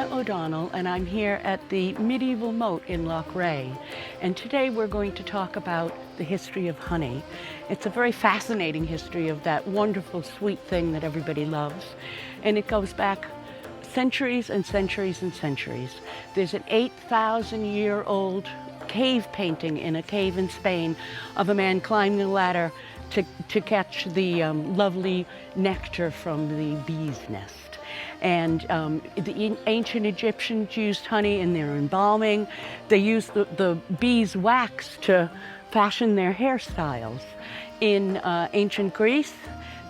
Donna O'Donnell, and I'm here at the medieval moat in Lochray. And today we're going to talk about the history of honey. It's a very fascinating history of that wonderful sweet thing that everybody loves. And it goes back centuries and centuries and centuries. There's an 8,000-year-old cave painting in a cave in Spain of a man climbing a ladder to catch the lovely nectar from the bee's nest. And the ancient Egyptians used honey in their embalming. They used the bee's wax to fashion their hairstyles. In ancient Greece,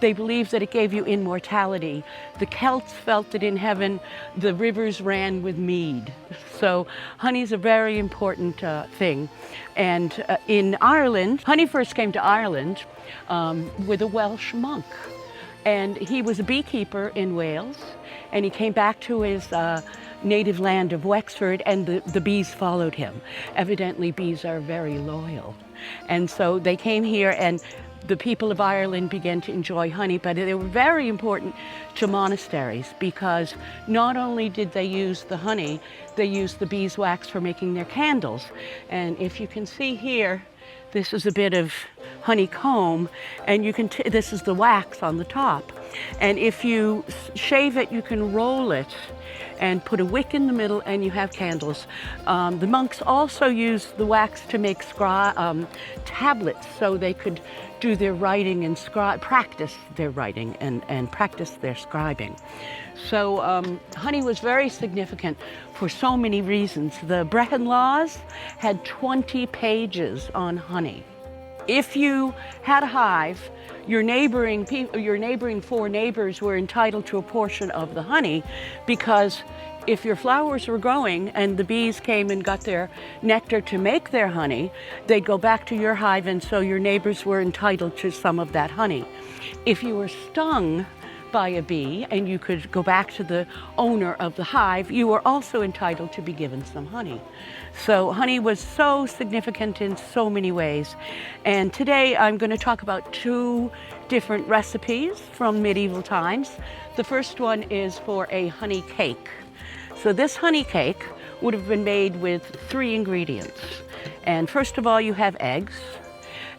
they believed that it gave you immortality. The Celts felt that in heaven the rivers ran with mead. So honey is a very important thing. And in Ireland, honey first came to Ireland with a Welsh monk. And he was a beekeeper in Wales, and he came back to his native land of Wexford, and the bees followed him. Evidently, bees are very loyal. And so they came here, and the people of Ireland began to enjoy honey, but they were very important to monasteries because not only did they use the honey, they used the beeswax for making their candles. And if you can see here, this is a bit of honeycomb, and you can this is the wax on the top. And if you shave it, you can roll it and put a wick in the middle, and you have candles. The monks also used the wax to make tablets, so they could do their writing and practice their writing and practice their scribing. So honey was very significant for so many reasons. The Breton laws had 20 pages on honey. If you had a hive, your neighboring four neighbors were entitled to a portion of the honey, because if your flowers were growing and the bees came and got their nectar to make their honey, they'd go back to your hive, and so your neighbors were entitled to some of that honey. If you were stung by a bee and you could go back to the owner of the hive, you were also entitled to be given some honey. So honey was so significant in so many ways. And today I'm going to talk about two different recipes from medieval times. The first one is for a honey cake. So this honey cake would have been made with 3 ingredients. And first of all, you have eggs,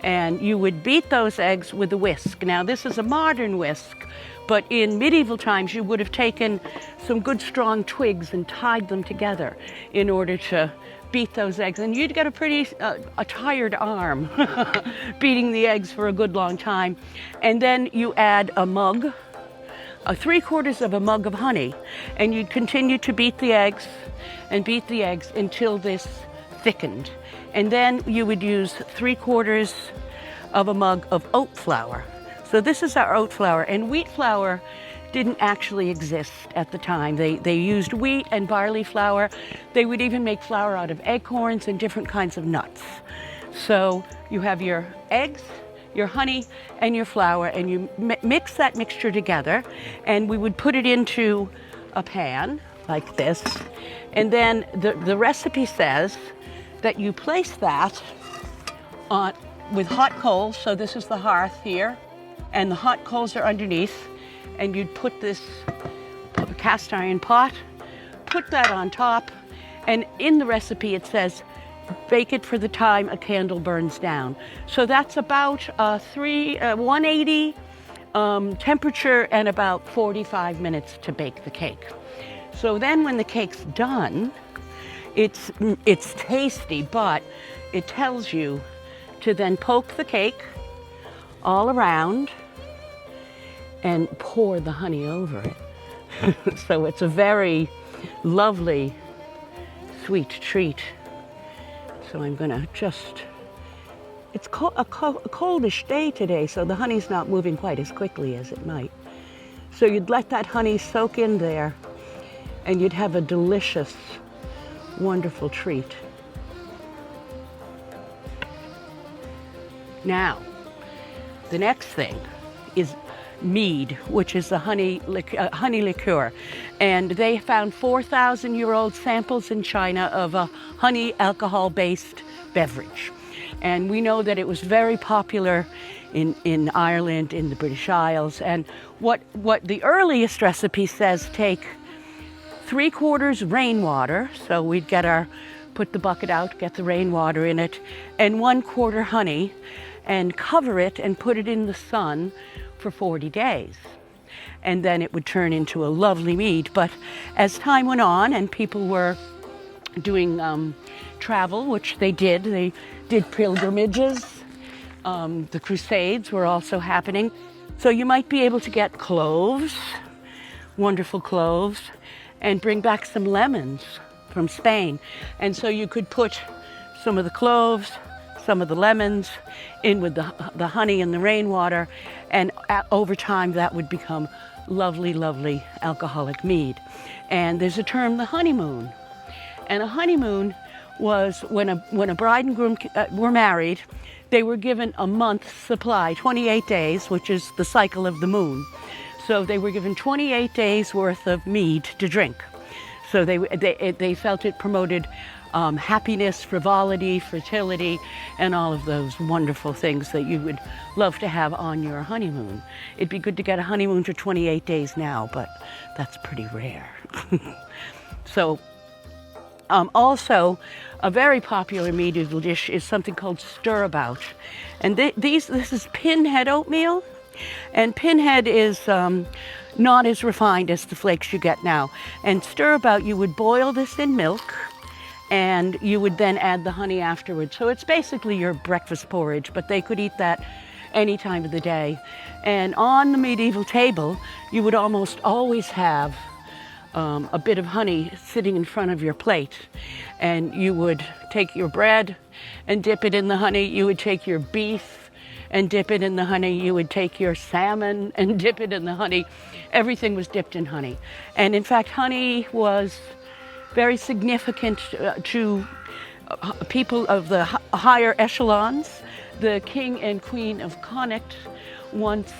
and you would beat those eggs with a whisk. Now this is a modern whisk, but in medieval times you would have taken some good strong twigs and tied them together in order to beat those eggs, and you'd get a pretty tired arm beating the eggs for a good long time. And then you add a mug, 3/4 of a mug of honey, and you'd continue to beat the eggs until this thickened. And then you would use 3/4 of a mug of oat flour. So this is our oat flour, and wheat flour didn't actually exist at the time. They used wheat and barley flour. They would even make flour out of acorns and different kinds of nuts. So you have your eggs, your honey, and your flour, and you mix that mixture together, and we would put it into a pan like this. And then the recipe says that you place that on with hot coals. So this is the hearth here, and the hot coals are underneath, and you'd put this cast iron pot, put that on top, and in the recipe it says bake it for the time a candle burns down. So that's about 180 temperature and about 45 minutes to bake the cake. So then when the cake's done, it's tasty, but it tells you to then poke the cake all around and pour the honey over it. So it's a very lovely, sweet treat. So I'm gonna it's a coldish day today, so the honey's not moving quite as quickly as it might. So you'd let that honey soak in there, and you'd have a delicious, wonderful treat. Now, the next thing is mead, which is a honey liqueur. And they found 4,000-year-old samples in China of a honey alcohol-based beverage. And we know that it was very popular in Ireland, in the British Isles. And what the earliest recipe says, take 3/4 rainwater, so we'd put the bucket out, get the rainwater in it, and 1/4 honey, and cover it and put it in the sun for 40 days. And then it would turn into a lovely mead. But as time went on and people were doing travel, which they did pilgrimages, the Crusades were also happening. So you might be able to get cloves, wonderful cloves, and bring back some lemons from Spain. And so you could put some of the cloves, some of the lemons in with the honey and the rainwater, and over time that would become lovely, lovely alcoholic mead. And there's a term, the honeymoon. And a honeymoon was when a bride and groom were married, they were given a month's supply, 28 days, which is the cycle of the moon. So they were given 28 days worth of mead to drink. So they felt it promoted happiness, frivolity, fertility, and all of those wonderful things that you would love to have on your honeymoon. It'd be good to get a honeymoon for 28 days now, but that's pretty rare. So also, a very popular medieval dish is something called stirabout. And this is Pinhead oatmeal. And Pinhead is not as refined as the flakes you get now. And stirabout, you would boil this in milk, and you would then add the honey afterwards. So it's basically your breakfast porridge, but they could eat that any time of the day. And on the medieval table, you would almost always have a bit of honey sitting in front of your plate. And you would take your bread and dip it in the honey. You would take your beef and dip it in the honey. You would take your salmon and dip it in the honey. Everything was dipped in honey. And in fact, honey was very significant to people of the higher echelons. The king and queen of Connacht once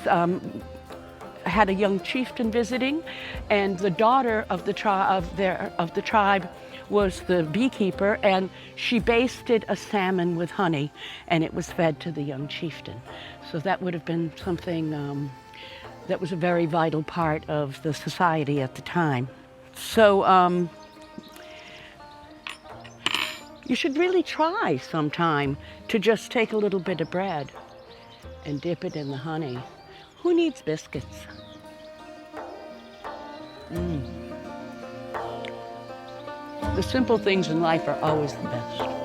had a young chieftain visiting, and the daughter of the tribe was the beekeeper, and she basted a salmon with honey, and it was fed to the young chieftain. So that would have been something that was a very vital part of the society at the time. So you should really try sometime to just take a little bit of bread and dip it in the honey. Who needs biscuits? The simple things in life are always the best.